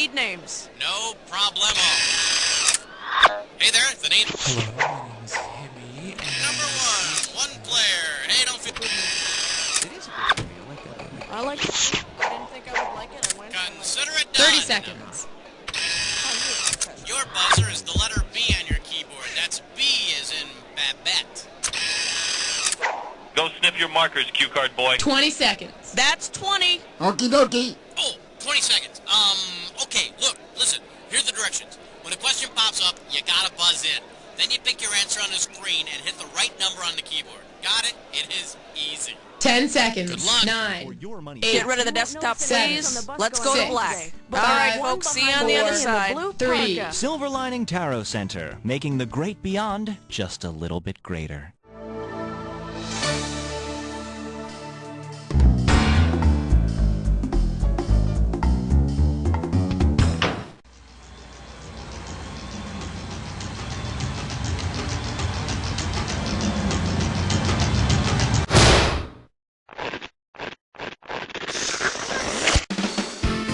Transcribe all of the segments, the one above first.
need names. No problemo. Hey there, the name. Hello, my name is Hemi. Number one player. Hey, don't feel. It is a good movie. I like that movie. I like it. I didn't think I would like it. I went. Consider it done. 30 seconds. Your buzzer is the letter B on your keyboard. That's B as in Babette. Go sniff your markers, cue card boy. 20 seconds. That's 20. Okie dokie. Oh, 20 seconds. Okay, look, listen. Here's the directions. When a question pops up, you gotta buzz in. Then you pick your answer on the screen and hit the right number on the keyboard. Got it? It is easy. 10 seconds. Good luck. 9. Get rid of the desktop, please. Let's go to 6, black. All right, folks. See you on the other 4, side. 3. Silver Lining Tarot Center, making the great beyond just a little bit greater.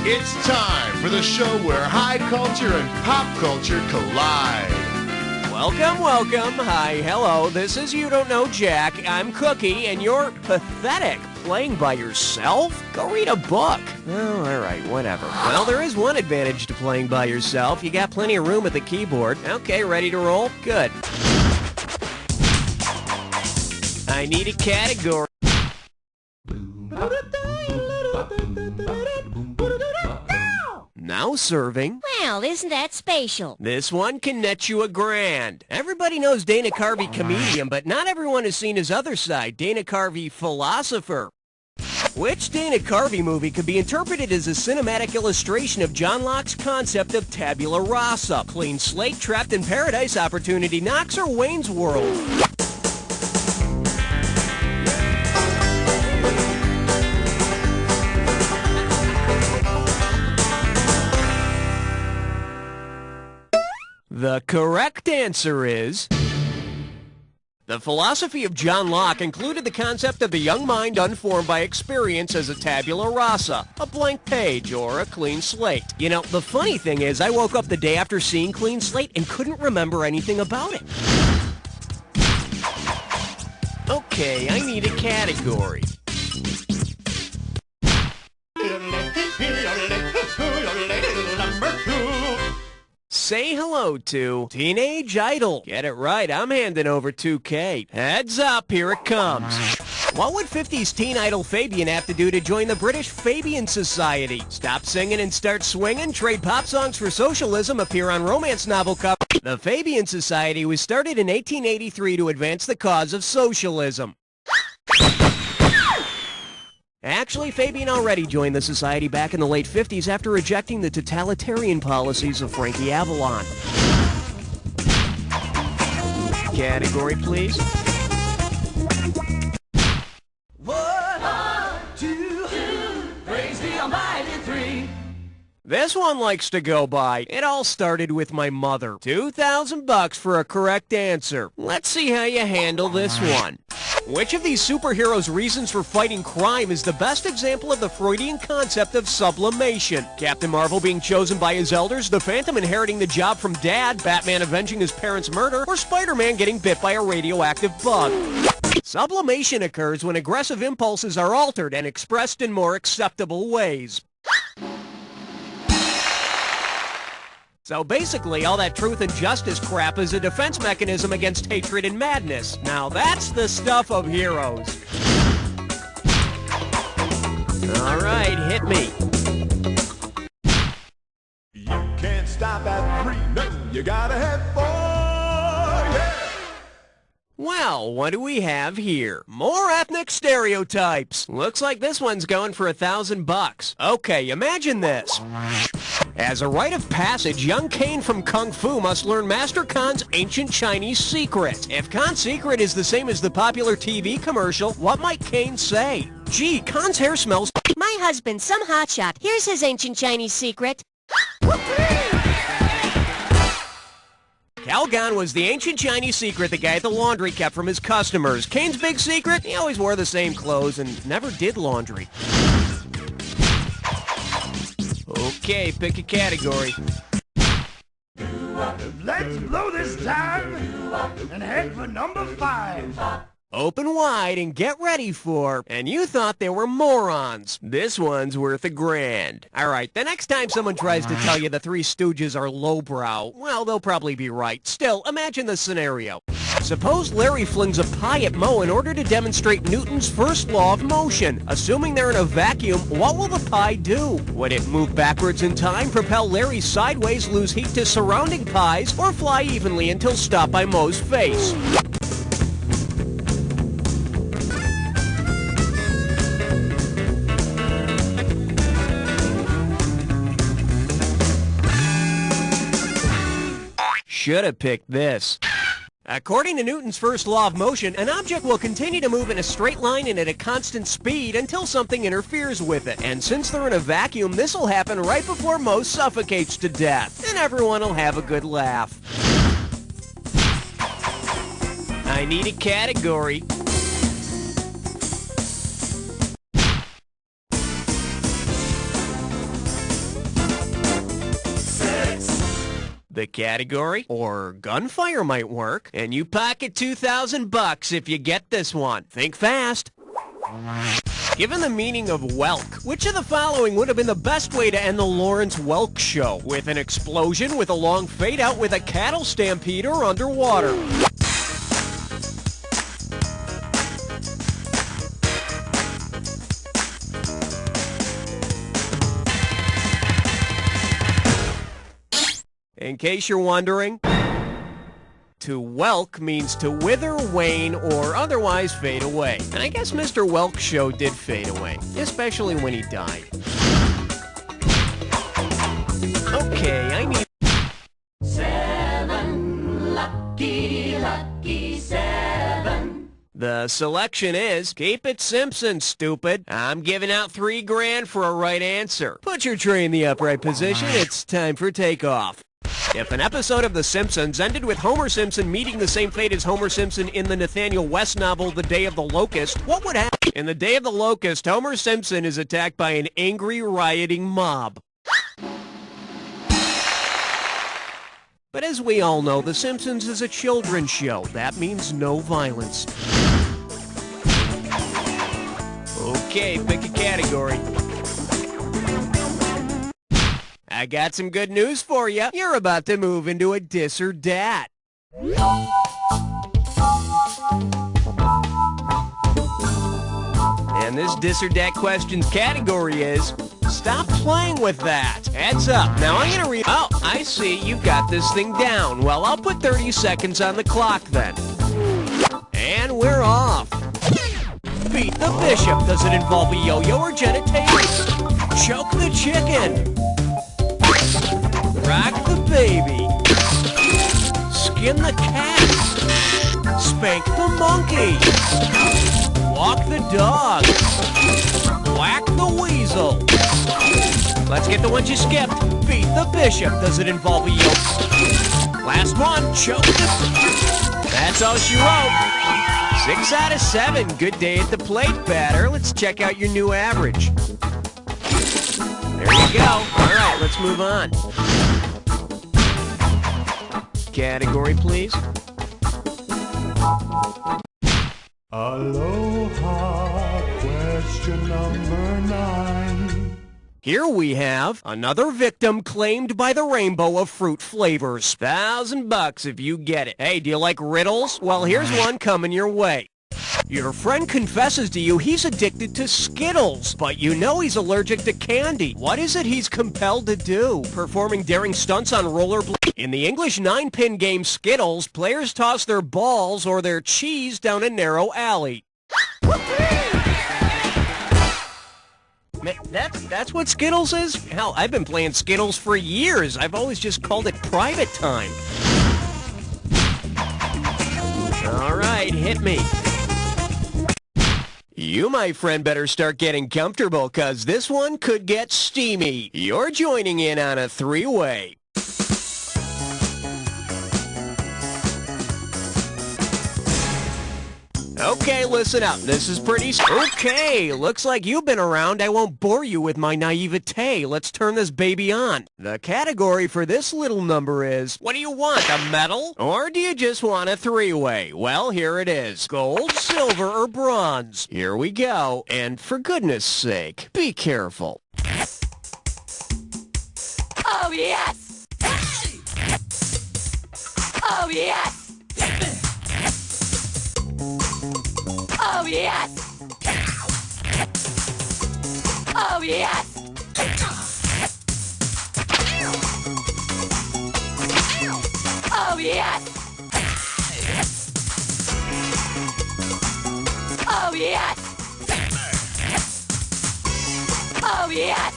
It's time for the show where high culture and pop culture collide. Welcome, welcome. Hi, hello. This is You Don't Know Jack. I'm Cookie, and you're pathetic. Playing by yourself? Go read a book. Oh, all right, whatever. Well, there is one advantage to playing by yourself. You got plenty of room at the keyboard. Okay, ready to roll? Good. I need a category. Now serving. Well, isn't that spatial? This one can net you $1,000. Everybody knows Dana Carvey comedian, but not everyone has seen his other side, Dana Carvey philosopher. Which Dana Carvey movie could be interpreted as a cinematic illustration of John Locke's concept of tabula rasa? Clean Slate, Trapped in Paradise, Opportunity Knocks, or Wayne's World? The correct answer is... The philosophy of John Locke included the concept of the young mind unformed by experience as a tabula rasa, a blank page, or a clean slate. You know, the funny thing is, I woke up the day after seeing Clean Slate and couldn't remember anything about it. Okay, I need a category. Say hello to Teenage Idol. Get it right, I'm handing over 2K. Heads up, here it comes. What would 50s teen idol Fabian have to do to join the British Fabian Society? Stop singing and start swinging, trade pop songs for socialism, appear on romance novel covers. The Fabian Society was started in 1883 to advance the cause of socialism. Actually, Fabian already joined the society back in the late 50s after rejecting the totalitarian policies of Frankie Avalon. Category, please. 1, 2, praise the Almighty 3. This one likes to go by. It all started with my mother. $2,000 for a correct answer. Let's see how you handle this one. Which of these superheroes' reasons for fighting crime is the best example of the Freudian concept of sublimation? Captain Marvel being chosen by his elders, the Phantom inheriting the job from Dad, Batman avenging his parents' murder, or Spider-Man getting bit by a radioactive bug? Sublimation occurs when aggressive impulses are altered and expressed in more acceptable ways. So basically, all that truth and justice crap is a defense mechanism against hatred and madness. Now that's the stuff of heroes. All right, hit me. You can't stop at 3, no, you gotta have 4, yeah! Well, what do we have here? More ethnic stereotypes. Looks like this one's going for $1,000. Okay, imagine this. As a rite of passage, young Kane from Kung Fu must learn Master Khan's ancient Chinese secret. If Khan's secret is the same as the popular TV commercial, what might Kane say? Gee, Khan's hair smells... My husband, some hotshot. Here's his ancient Chinese secret. Calgon was the ancient Chinese secret the guy at the laundry kept from his customers. Kane's big secret? He always wore the same clothes and never did laundry. Okay, pick a category. Let's blow this time and head for number 5. Open wide and get ready for, and you thought they were morons. This one's worth $1,000. All right, the next time someone tries to tell you the Three Stooges are lowbrow, well, they'll probably be right. Still, imagine the scenario. Suppose Larry flings a pie at Moe in order to demonstrate Newton's first law of motion. Assuming they're in a vacuum, what will the pie do? Would it move backwards in time, propel Larry sideways, lose heat to surrounding pies, or fly evenly until stopped by Moe's face? Should have picked this. According to Newton's first law of motion, an object will continue to move in a straight line and at a constant speed until something interferes with it. And since they're in a vacuum, this will happen right before Moe suffocates to death. And everyone will have a good laugh. I need a category. The category, or gunfire might work, and you pocket $2,000 if you get this one. Think fast. Given the meaning of Welk, which of the following would have been the best way to end the Lawrence Welk show? With an explosion, with a long fade out, with a cattle stampede, or underwater? In case you're wondering, to Welk means to wither, wane, or otherwise fade away. And I guess Mr. Welk's show did fade away, especially when he died. Okay, I need 7, lucky 7. The selection is, keep it Simpson, stupid. I'm giving out $3,000 for a right answer. Put your tray in the upright position. It's time for takeoff. If an episode of The Simpsons ended with Homer Simpson meeting the same fate as Homer Simpson in the Nathaniel West novel The Day of the Locust, what would happen? In The Day of the Locust, Homer Simpson is attacked by an angry, rioting mob. But as we all know, The Simpsons is a children's show. That means no violence. Okay, pick a category. I got some good news for you. You're about to move into a dis or dat. And this dis or dat questions category is, stop playing with that. Heads up. Now I'm going to read... Oh, I see. You've got this thing down. Well, I'll put 30 seconds on the clock then. And we're off. Beat the bishop. Does it involve a yo-yo or genitalia? Choke the chicken. Rock the baby. Skin the cat. Spank the monkey. Walk the dog. Whack the weasel. Let's get the ones you skipped. Beat the bishop. Does it involve a yoke? Last one. Choke the... That's all she wrote. 6 out of 7. Good day at the plate, batter. Let's check out your new average. There you go. All right, let's move on. Category, please. Aloha, question number 9. Here we have another victim claimed by the rainbow of fruit flavors. $1,000 if you get it. Hey, do you like riddles? Well, here's one coming your way. Your friend confesses to you he's addicted to Skittles, but you know he's allergic to candy. What is it he's compelled to do? Performing daring stunts on rollerblades? In the English 9-pin game Skittles, players toss their balls or their cheese down a narrow alley. That's what Skittles is? Hell, I've been playing Skittles for years. I've always just called it private time. All right, hit me. You, my friend, better start getting comfortable, cause this one could get steamy. You're joining in on a 3-way. Okay, listen up. This is pretty... Okay, looks like you've been around. I won't bore you with my naivete. Let's turn this baby on. The category for this little number is, what do you want, a medal? Or do you just want a three-way? Well, here it is. Gold, silver, or bronze. Here we go. And for goodness sake, be careful. Oh, yes! Oh, yes! Oh, yes! Oh, yes! Oh, yes! Oh, yes! Oh, yes!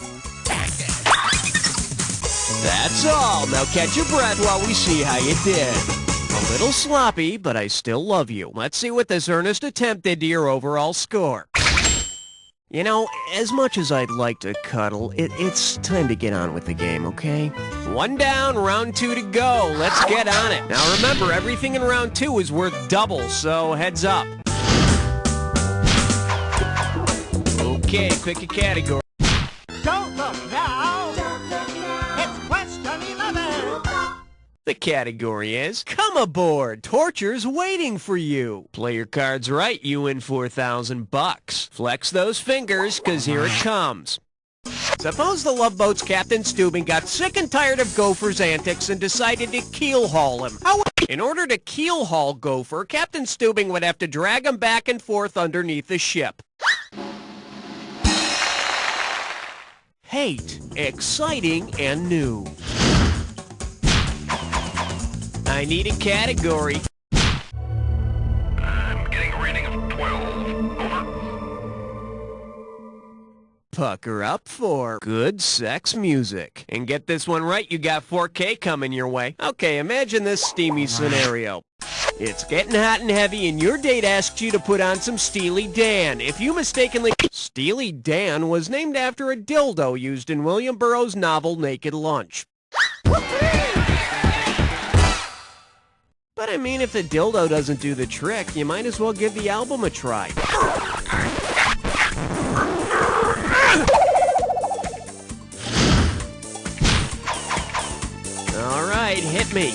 That's all. Now catch your breath while we see how you did. A little sloppy, but I still love you. Let's see what this earnest attempt did to your overall score. You know, as much as I'd like to cuddle, it's time to get on with the game, okay? One down, round two to go. Let's get on it. Now remember, everything in round two is worth double, so heads up. Okay, pick a category. Don't look now. It's question 11. The category is, come aboard, torture's waiting for you. Play your cards right, you win $4,000. Flex those fingers, 'cause here it comes. Suppose the Love Boat's Captain Steubing got sick and tired of Gopher's antics and decided to keel-haul him. In order to keel-haul Gopher, Captain Steubing would have to drag him back and forth underneath the ship. Hate, exciting, and new. I need a category. I'm getting a rating of 12. Over. Pucker up for good sex music. And get this one right, you got 4K coming your way. Okay, imagine this steamy scenario. It's getting hot and heavy, and your date asks you to put on some Steely Dan. If you mistakenly... Steely Dan was named after a dildo used in William Burroughs' novel Naked Lunch. But I mean, if the dildo doesn't do the trick, you might as well give the album a try. All right, hit me.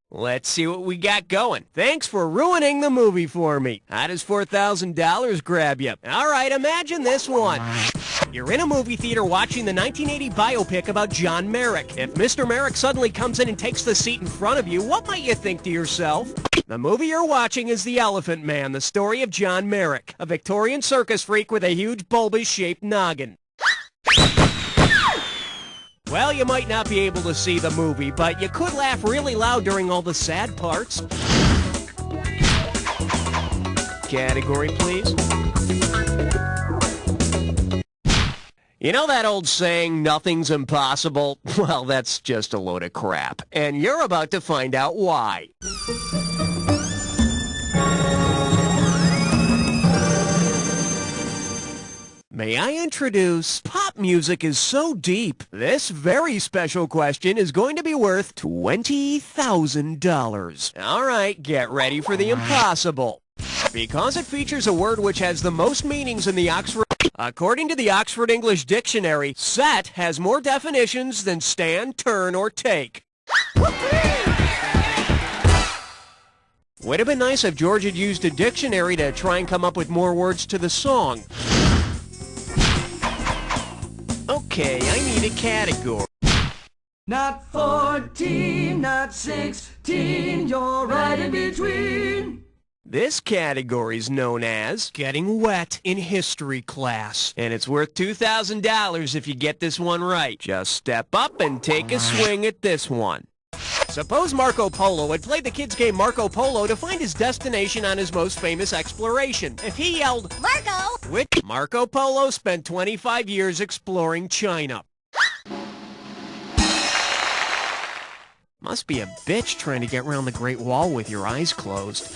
Let's see what we got going. Thanks for ruining the movie for me. How does $4,000 grab you? All right, imagine this one. You're in a movie theater watching the 1980 biopic about John Merrick. If Mr. Merrick suddenly comes in and takes the seat in front of you, what might you think to yourself? The movie you're watching is The Elephant Man, the story of John Merrick, a Victorian circus freak with a huge bulbous-shaped noggin. Well, you might not be able to see the movie, but you could laugh really loud during all the sad parts. Category, please. You know that old saying, nothing's impossible? Well, that's just a load of crap. And you're about to find out why. May I introduce pop music is so deep, this very special question is going to be worth $20,000. All right, get ready for the impossible. Because it features a word which has the most meanings in the Oxford... According to the Oxford English Dictionary, set has more definitions than stand, turn, or take. Would have been nice if George had used a dictionary to try and come up with more words to the song. Okay, I need a category. Not 14, not 16, you're right in between. This category is known as Getting Wet in History Class, and it's worth $2,000 if you get this one right. Just step up and take a swing at this one. Suppose Marco Polo had played the kids' game Marco Polo to find his destination on his most famous exploration. If he yelled, "Marco!" which Marco Polo spent 25 years exploring China. Must be a bitch trying to get around the Great Wall with your eyes closed.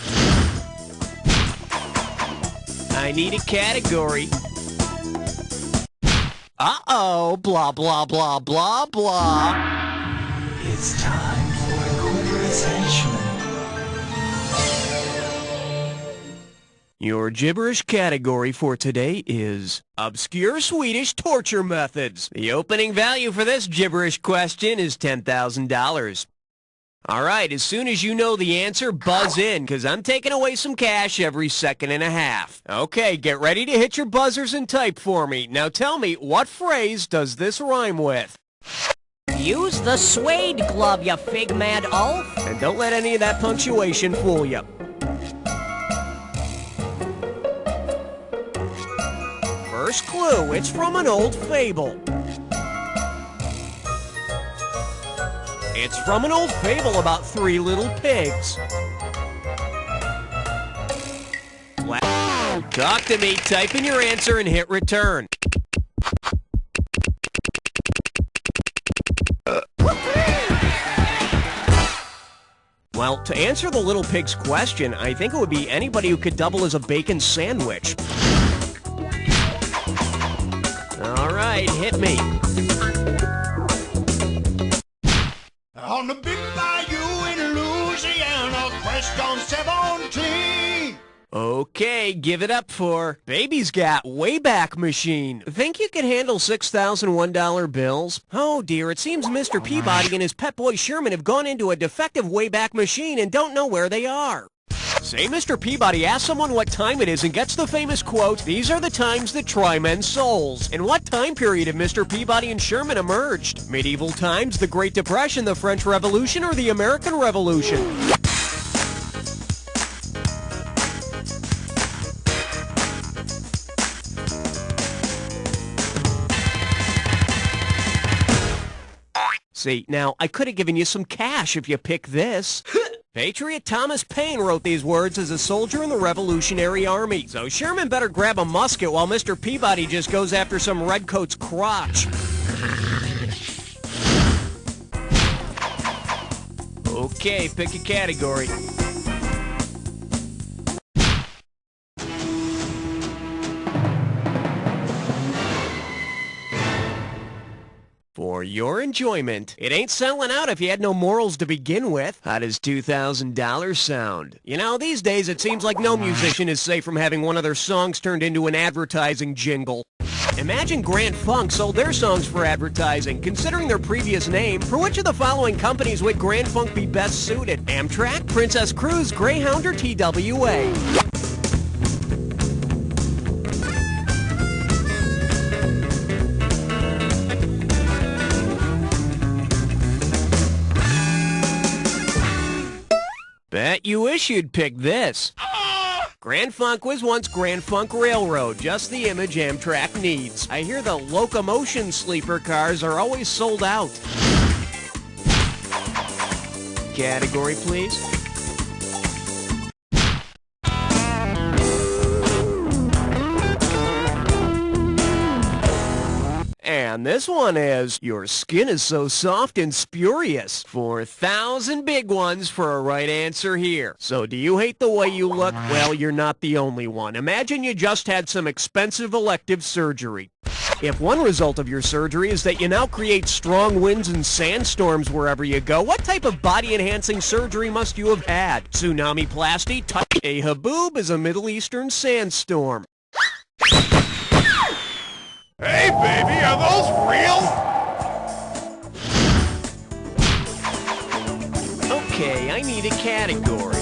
I need a category. Uh-oh, blah, blah, blah, blah, blah. It's time for Quiver's Henchman. Your gibberish category for today is obscure Swedish torture methods. The opening value for this gibberish question is $10,000. All right, as soon as you know the answer, buzz in, because I'm taking away some cash every second and a half. Okay, get ready to hit your buzzers and type for me. Now tell me, what phrase does this rhyme with? Use the suede glove, you fig-mad oaf. And don't let any of that punctuation fool you. First clue, it's from an old fable. It's from an old fable about three little pigs. Talk to me, type in your answer and hit return. Well, to answer the little pig's question, I think it would be anybody who could double as a bacon sandwich. All right, hit me. On the big bayou in Louisiana, question 17. Okay, give it up for Baby's Got Wayback Machine. Think you could handle $6,001 bills? Oh dear, it seems Mr. Peabody and his pet boy Sherman have gone into a defective Wayback Machine and don't know where they are. Say Mr. Peabody asks someone what time it is and gets the famous quote, "These are the times that try men's souls." In what time period have Mr. Peabody and Sherman emerged? Medieval times, the Great Depression, the French Revolution, or the American Revolution? See, now, I could have given you some cash if you picked this. Patriot Thomas Paine wrote these words as a soldier in the Revolutionary Army. So Sherman better grab a musket while Mr. Peabody just goes after some redcoat's crotch. Okay, pick a category. For your enjoyment, it ain't selling out if you had no morals to begin with. How does $2,000 sound? You know, these days it seems like no musician is safe from having one of their songs turned into an advertising jingle. Imagine Grand Funk sold their songs for advertising. Considering their previous name, for which of the following companies would Grand Funk be best suited? Amtrak, Princess Cruise, Greyhound, or TWA? Bet you wish you'd pick this. Grand Funk was once Grand Funk Railroad, just the image Amtrak needs. I hear the locomotion sleeper cars are always sold out. Category, please. And this one is, your skin is so soft and spurious. 4,000 big ones for a right answer here. So do you hate the way you look? Well, you're not the only one. Imagine you just had some expensive elective surgery. If one result of your surgery is that you now create strong winds and sandstorms wherever you go, what type of body-enhancing surgery must you have had? Tsunami-plasty? A haboob is a Middle Eastern sandstorm. Hey, baby, are those real? Okay, I need a category.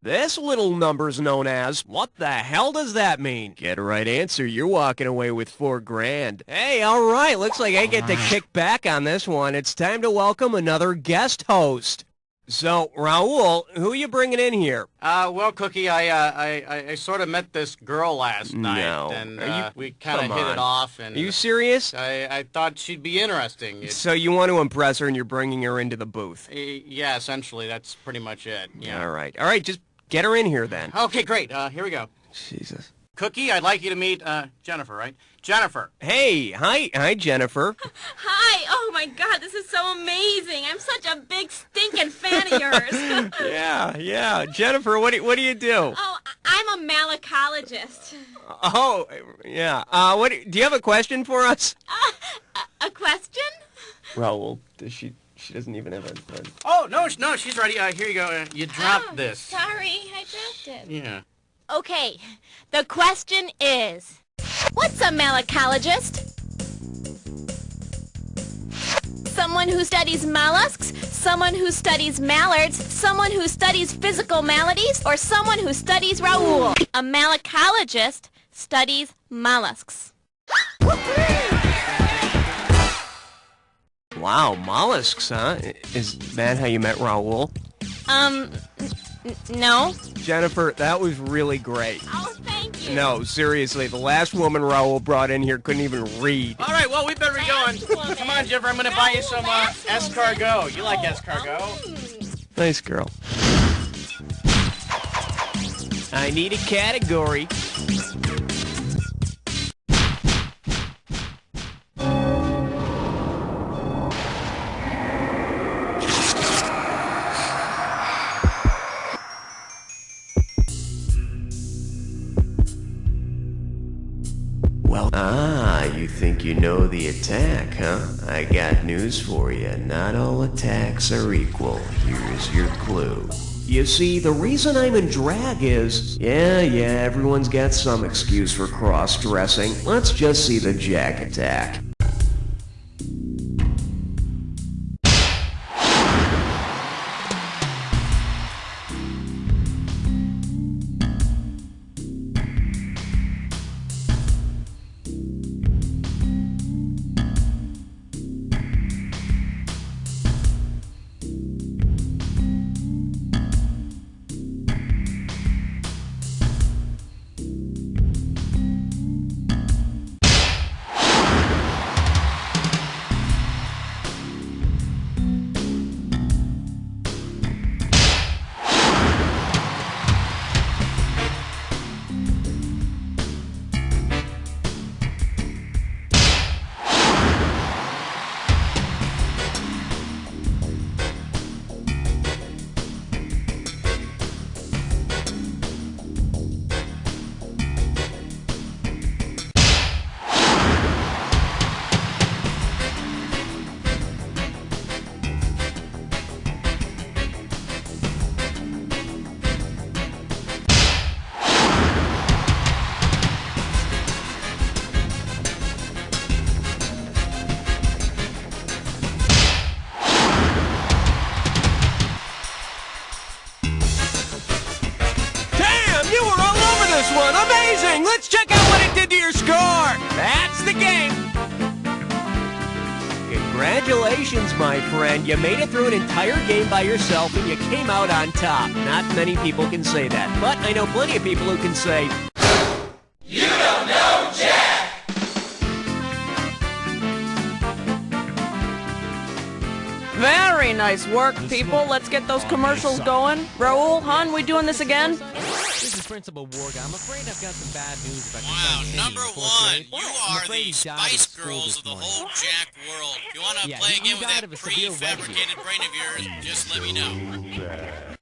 This little number's known as, what the hell does that mean? Get a right answer, you're walking away with $4,000. Hey, all right, looks like I get to kick back on this one. It's time to welcome another guest host. So, Raul, who are you bringing in here? Well, Cookie, I sort of met this girl last night, and we kind of hit it off. And are you serious? I thought she'd be interesting. So you want to impress her, and you're bringing her into the booth? Yeah, essentially, that's pretty much it. Yeah. All right, just get her in here then. Okay, great. Here we go. Jesus. Cookie, I'd like you to meet Jennifer, right? Jennifer. Hey, hi, Jennifer. Hi. Oh my God, this is so amazing. I'm such a big stinking fan of yours. Yeah. Jennifer, what do you do? Oh, I'm I'm a malacologist. Oh, yeah. What do you have a question for us? A question? Raoul, does she doesn't even have a... Oh, no, she's ready. Here you go. You dropped this. Sorry, I dropped it. Yeah. Okay, the question is, what's a malacologist? Someone who studies mollusks, someone who studies mallards, someone who studies physical maladies, or someone who studies Raoul? A malacologist studies mollusks. Wow, mollusks, huh? Is that how you met Raoul? No. Jennifer, that was really great. Oh, thank you. No, seriously, the last woman Raoul brought in here couldn't even read. All right, well, we better be going. Come on, Jennifer, I'm going to buy you some escargot. You like escargot? Nice girl. I need a category. You think you know the attack, huh? I got news for you. Not all attacks are equal. Here's your clue. You see, the reason I'm in drag is... Yeah, everyone's got some excuse for cross-dressing. Let's just see the Jack attack. Amazing! Let's check out what it did to your score! That's the game! Congratulations, my friend. You made it through an entire game by yourself and you came out on top. Not many people can say that, but I know plenty of people who can say, "You don't know Jack!" Very nice work, people. Let's get those commercials going. Raoul, hon, we doing this again? This is Principal Warga. I'm afraid I've got some bad news about your son. Number one, you are the Spice Girls of the whole Jack world. If you want to play a game with that prefabricated brain of yours, just let me know.